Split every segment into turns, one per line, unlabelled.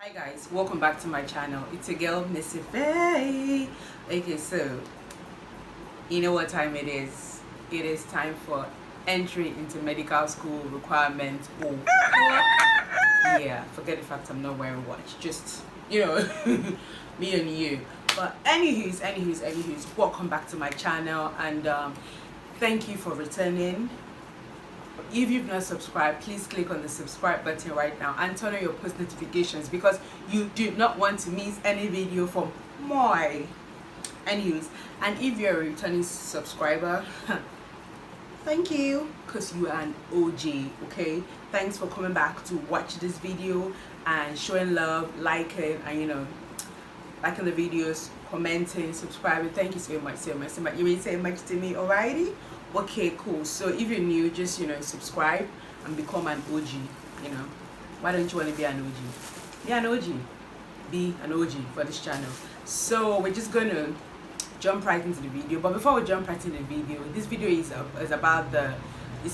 Hi guys, welcome back to my channel. It's a girl, Miss Iffay. Okay, so you know what time it is. It is time for entry into medical school requirements. Oh, yeah, forget the fact I'm not wearing watch. Just, me and you. But anywho's, welcome back to my channel, and thank you for returning. If you've not subscribed, please click on the subscribe button right now and turn on your post notifications because you do not want to miss any video from my anyways. And if you're a returning subscriber, thank you, because you are an OG. Okay, thanks for coming back to watch this video and showing love, liking, and liking the videos, commenting, subscribing. Thank you so much. You may say much to me. Alrighty. Okay, cool. So if you're new, just subscribe and become an OG. Why don't you want to be an OG? Be an OG. Be an OG for this channel. So we're just gonna jump right into the video. But before we jump right into the video, this video is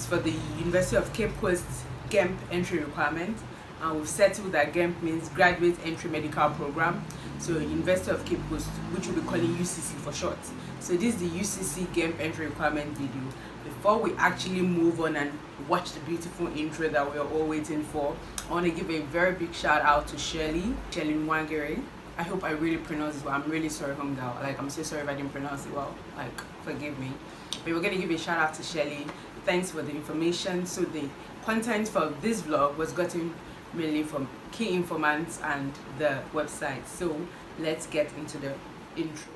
for the University of Cape Coast GEMP entry requirement. And we've settled that GEMP means Graduate Entry Medical Program. So University of Cape Coast, which we'll be calling UCC for short. So this is the UCC GEMP entry requirement video. Before we actually move on and watch the beautiful intro that we're all waiting for, I want to give a very big shout out to Shelly Nwangere. I hope I really pronounced it well. I'm really sorry, homegirl. I'm so sorry if I didn't pronounce it well. Forgive me. But we're going to give a shout out to Shelly. Thanks for the information. So the content for this vlog was gotten mainly from key informants and the website. So let's get into the intro.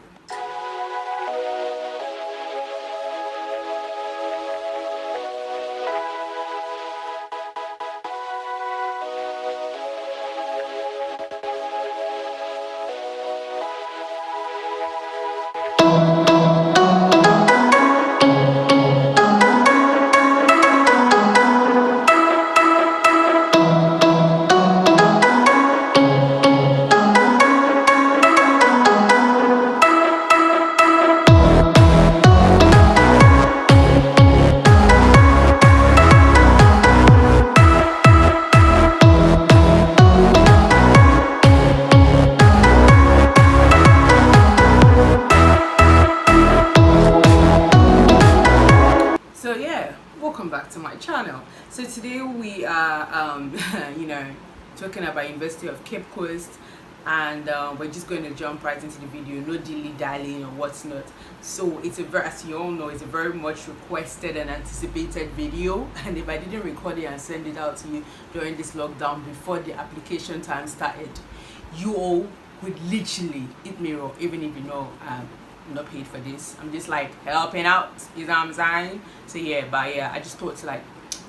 Welcome back to my channel. So today we are talking about University of Cape Coast, and we're just going to jump right into the video, no dilly-dallying or what's not. So it's as you all know, it's a very much requested and anticipated video, and if I didn't record it and send it out to you during this lockdown before the application time started, you all would literally eat me raw, even if I'm not paid for this. I'm just helping out, you know what I'm saying? So I just thought to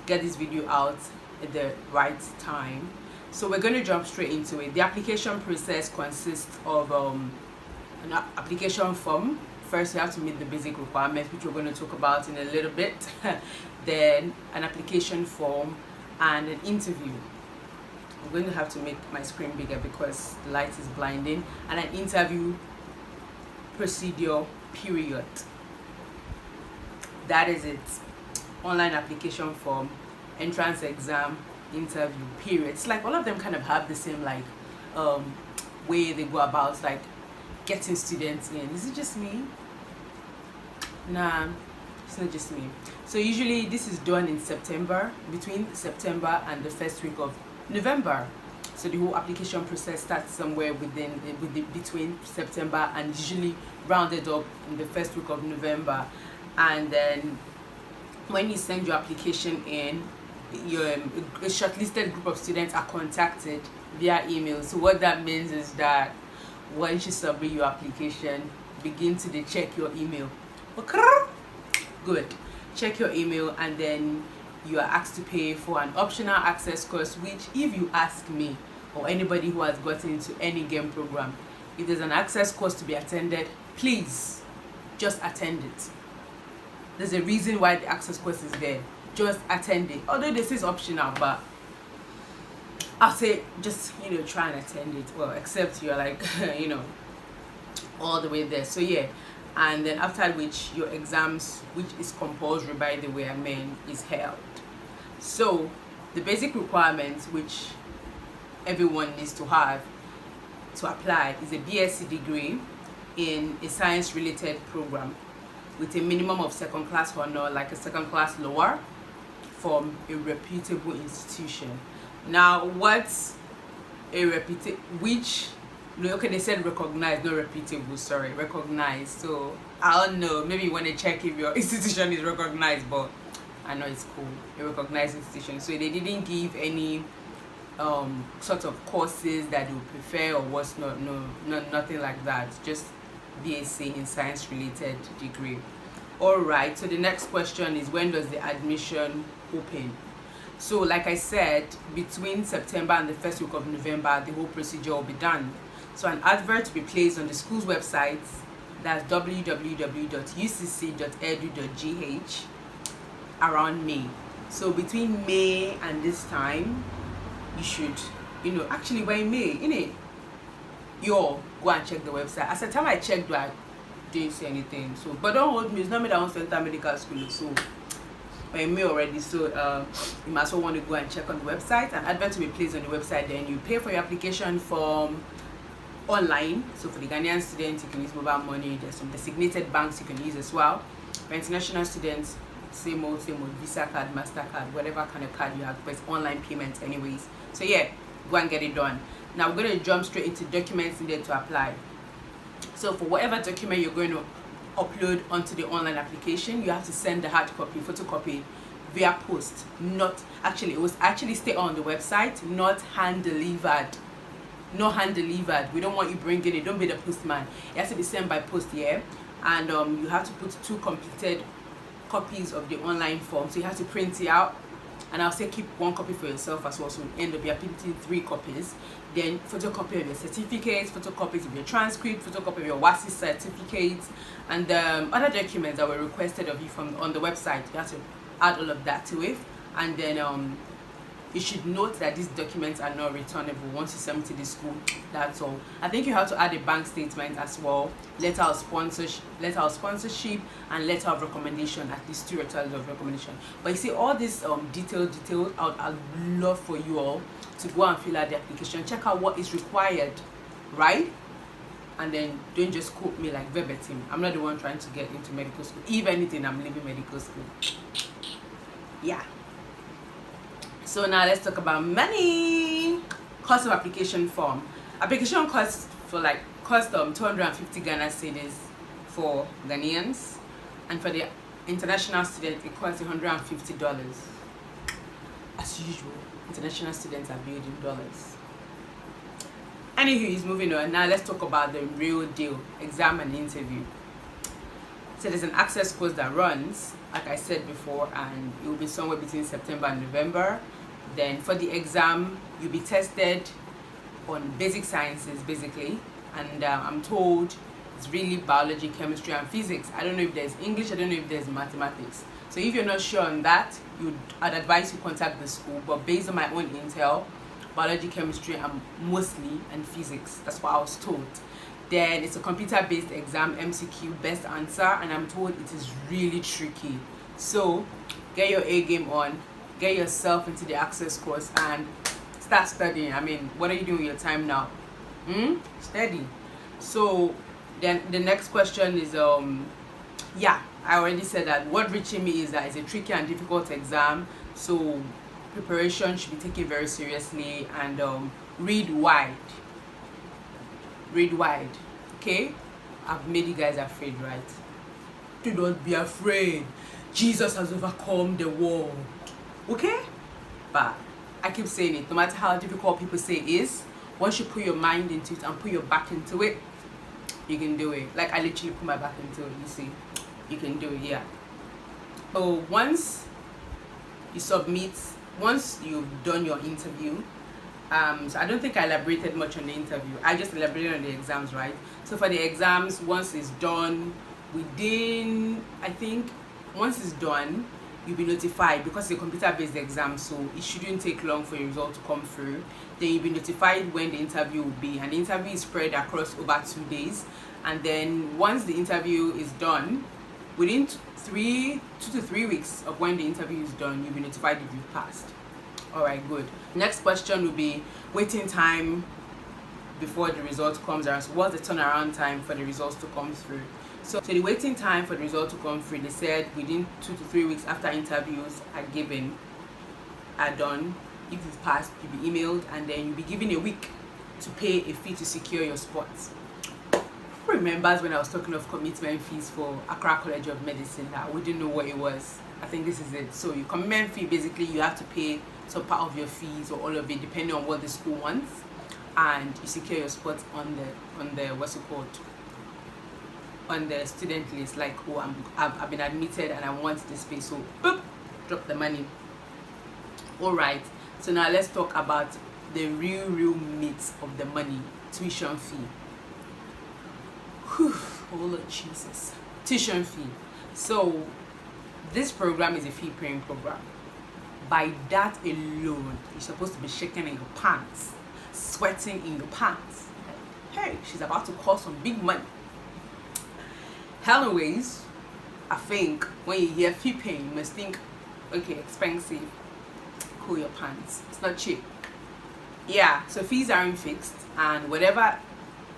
get this video out at the right time. So we're going to jump straight into it. The application process consists of an application form. First you have to meet the basic requirements, which we're going to talk about in a little bit. Then an application form and an interview. I'm going to have to make my screen bigger because the light is blinding. And an interview procedure, period. That is it. Online application form, entrance exam, interview, period. It's all of them kind of have the same way they go about getting students in. Is it just me? Nah, it's not just me. So usually this is done in September, between September and the first week of November. So the whole application process starts somewhere between September and usually rounded up in the first week of November. And then when you send your application in, a shortlisted group of students are contacted via email. So what that means is that once you submit your application, begin to check your email. Good. Check your email, and then you are asked to pay for an optional access course, which, if you ask me or anybody who has gotten into any GEMP program, if there's an access course to be attended, please just attend it. There's a reason why the access course is there. Just attend it. Although this is optional, but I'll say just try and attend it. Well, except you're all the way there. So and then after which your exams, which is compulsory by the way, is held. So the basic requirements, which everyone needs to have to apply is a BSc degree in a science related program with a minimum of second class honor, like a second class lower, from a reputable institution. Now, what's a okay, they said recognized, not reputable, sorry, recognized. So I don't know, maybe you want to check if your institution is recognized, but I know it's cool, a recognized institution. So they didn't give any sort of courses that you prefer or what's not, nothing like that, just BSc in science related degree. All right, so the next question is, when does the admission open? So like I said, between September and the first week of November, the whole procedure will be done. So an advert will be placed on the school's website, that's www.ucc.edu.gh, around May. So between May and this time, you should, actually by May, you all go and check the website. As the time I checked, I didn't see anything. So, but don't hold me, it's not me that wants to enter medical school. So by May already, so you must also want to go and check on the website. An advert will be placed on the website. Then you pay for your application form online. So for the Ghanaian students, you can use mobile money. There's some designated banks you can use as well. For international students, same old Visa card, MasterCard, whatever kind of card you have, but it's online payments anyways. So yeah, go and get it done. Now we're going to jump straight into documents needed to apply. So for whatever document you're going to upload onto the online application, you have to send the hard copy, photocopy, via post. Not actually, it was actually stay on the website, not hand delivered. Not hand delivered. We don't want you bringing it. Don't be the postman. It has to be sent by post, yeah. And you have to put 2 completed copies of the online form. So you have to print it out, and I'll say keep 1 copy for yourself as well. So you end up printing 3 copies. Then photocopy of your certificates, photocopies of your transcript, photocopy of your WASI certificates, and other documents that were requested of you from on the website. You have to add all of that to it, and then you should note that these documents are not returnable once you submit to the school. That's all. I think you have to add a bank statement as well, letter of sponsorship, and letter of recommendation, at least 2 letters of recommendation. But you see, all this detailed, I'd love for you all to go and fill out the application, check out what is required, right? And then don't just quote me like verbatim. I'm not the one trying to get into medical school. If anything, I'm leaving medical school. Yeah. So now let's talk about money. Cost of application form. Application cost for cost 250 Ghana cedis for Ghanaians, and for the international student it costs $150. As usual, international students are billed in dollars. Anywho, he's moving on. Now let's talk about the real deal, exam and interview. So there's an access course that runs, like I said before, and it will be somewhere between September and November. Then for the exam, you'll be tested on basic sciences, basically, and I'm told it's really biology, chemistry, and physics. I don't know if there's English, I don't know if there's mathematics. So if you're not sure on that, I'd advise you contact the school. But based on my own intel, biology, chemistry, and physics. That's what I was told. Then it's a computer-based exam, MCQ, best answer, and I'm told it is really tricky. So get your A game on, get yourself into the access course, and start studying. I mean, what are you doing with your time now? Study. So then the next question is I already said that what reaching me is that it's a tricky and difficult exam, so preparation should be taken very seriously, and read wide, okay? I've made you guys afraid, right? Do not be afraid. Jesus has overcome the world, okay? But I keep saying it, no matter how difficult people say it is, once you put your mind into it and put your back into it, you can do it. Like I literally put my back into it, you see. You can do it, yeah. So once you've done your interview, so I don't think I elaborated much on the interview. I just elaborated on the exams, right? So for the exams, once it's done, once it's done, you'll be notified, because it's a computer-based exam, so it shouldn't take long for your result to come through. Then you'll be notified when the interview will be, and the interview is spread across over 2 days. And then once the interview is done, within 2 to 3 weeks of when the interview is done, you'll be notified if you've passed. All right, good. Next question will be waiting time before the result comes around. So what's the turnaround time for the results to come through? So the waiting time for the result to come through, they said within 2 to 3 weeks after interviews are done. If you've passed, you'll be emailed, and then you'll be given a week to pay a fee to secure your spot. Who remembers when I was talking of commitment fees for Accra College of Medicine? I wouldn't know what it was. I think this is it. So your commitment fee, basically you have to pay some part of your fees or all of it depending on what the school wants, and you secure your spot on the what's it called, on the student list. Like, oh, I've been admitted and I want this space, so boop, drop the money. All right, so now let's talk about the real meat of the money: tuition fee. Whew, oh Lord Jesus, tuition fee. So this program is a fee paying program. By that alone, you're supposed to be shaking in your pants, sweating in your pants. Hey, she's about to call some big money. Anyways, I think when you hear fee paying, you must think, okay, expensive. Cool your pants. It's not cheap. Yeah, so fees aren't fixed, and whatever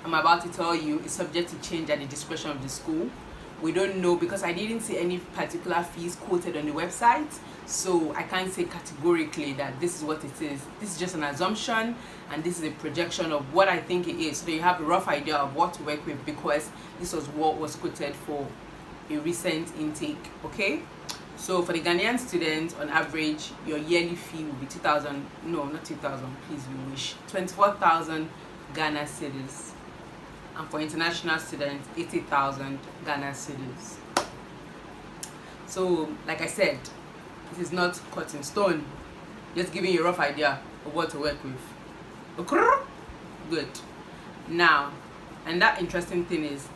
I'm about to tell you is subject to change at the discretion of the school. We don't know, because I didn't see any particular fees quoted on the website, so I can't say categorically that this is what it is. This is just an assumption, and this is a projection of what I think it is, so you have a rough idea of what to work with, because this was what was quoted for a recent intake. Okay, so for the Ghanaian students, on average your yearly fee will be 2,000, no, not 2,000, please, you wish, 24,000 Ghana cedis, and for international students 80,000 Ghana cedis. So like I said, it is not cut in stone, just giving you a rough idea of what to work with. Okay? Good. Now, and that interesting thing is,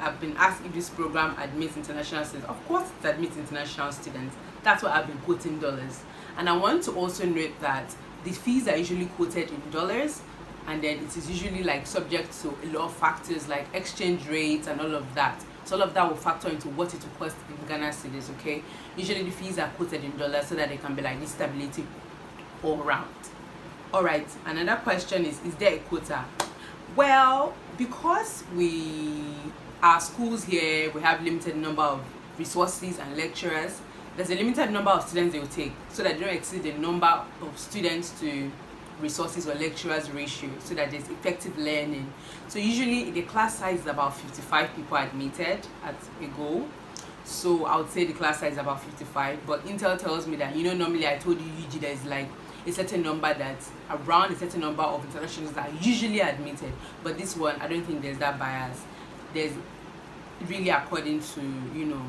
I've been asked if this program admits international students. Of course it admits international students. That's why I've been quoting dollars. And I want to also note that the fees are usually quoted in dollars, and then it is usually like subject to a lot of factors like exchange rates and all of that. So all of that will factor into what it will cost in Ghana cedis. Okay, usually the fees are quoted in dollars so that they can be like this stability all around. All right, another question is there a quota? Well, because our schools here, we have limited number of resources and lecturers, there's a limited number of students they will take, so that they don't exceed the number of students to resources or lecturers ratio, so that there's effective learning. So usually the class size is about 55 people admitted at a go. So I would say the class size is about 55, but Intel tells me that, you know, normally I told you UG there's like a certain number, that's around a certain number of internationals that are usually admitted, but this one I don't think there's that bias. There's really, according to, you know,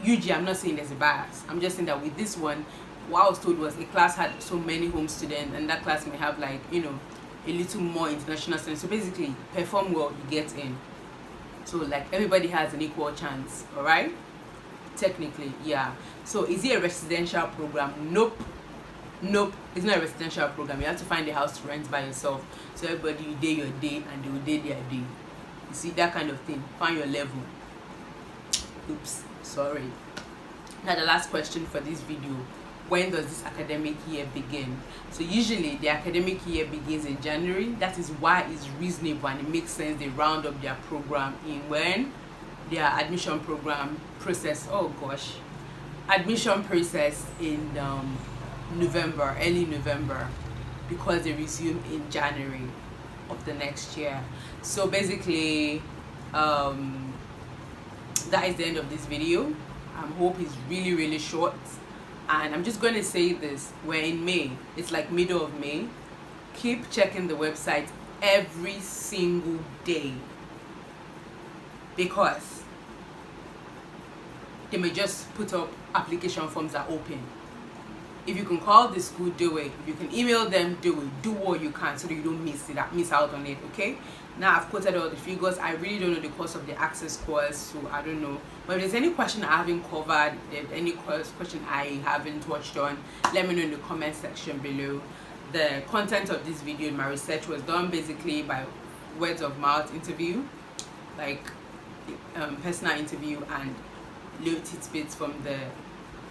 UG, I'm not saying there's a bias, I'm just saying that with this one, what I was told was a class had so many home students, and that class may have like, you know, a little more international students. So basically, perform well, you get in. So like everybody has an equal chance. All right, technically, yeah. So is it a residential program? Nope, it's not a residential program. You have to find a house to rent by yourself, so everybody, you day your day and they will day their day. You see, that kind of thing. Find your level. Oops, sorry. Now the last question for this video: when does this academic year begin? So usually the academic year begins in January. That is why it's reasonable and it makes sense they round up their program in when their admission program process, admission process in November, early November, because they resume in January of the next year. So basically that is the end of this video. I hope it's really short. And I'm just going to say this: we're in May, it's like middle of May. Keep checking the website every single day, because they may just put up application forms are open. If you can call the school, do it. If you can email them, do it. Do what you can so that you don't miss out on it. Okay, now I've quoted all the figures. I really don't know the cost of the access course, so I don't know. But if there's any question I haven't covered, if any question I haven't touched on, let me know in the comment section below. The content of this video, my research was done basically by words of mouth interview, like personal interview, and little tidbits from the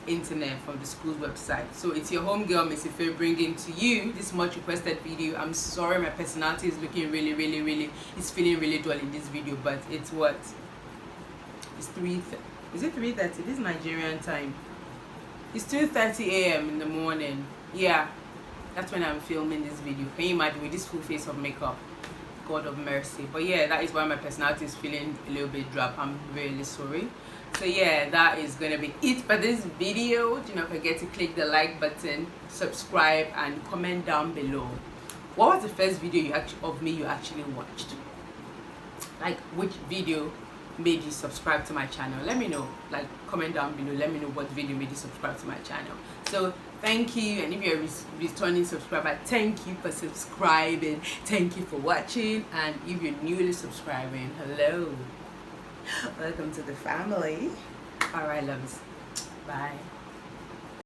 internet, from the school's website. So it's your home girl, Miss Iffay, bringing to you this much requested video. I'm sorry my personality is looking really, it's feeling really dull in this video, but it's what? It's 3, is it 3:30? This is Nigerian time. It's 2:30 a.m. in the morning. Yeah, that's when I'm filming this video. Can you imagine, with this full face of makeup? God of mercy. But yeah, that is why my personality is feeling a little bit drop. I'm really sorry. So yeah, that is gonna be it for this video. Do not forget to click the like button, subscribe, and comment down below. What was the first video you actually watched? Like, which video made you subscribe to my channel? Let me know. Like, comment down below, let me know what video made you subscribe to my channel. So thank you, and if you're a returning subscriber, thank you for subscribing, thank you for watching, and if you're newly subscribing, hello, welcome to the family. All right, loves, bye.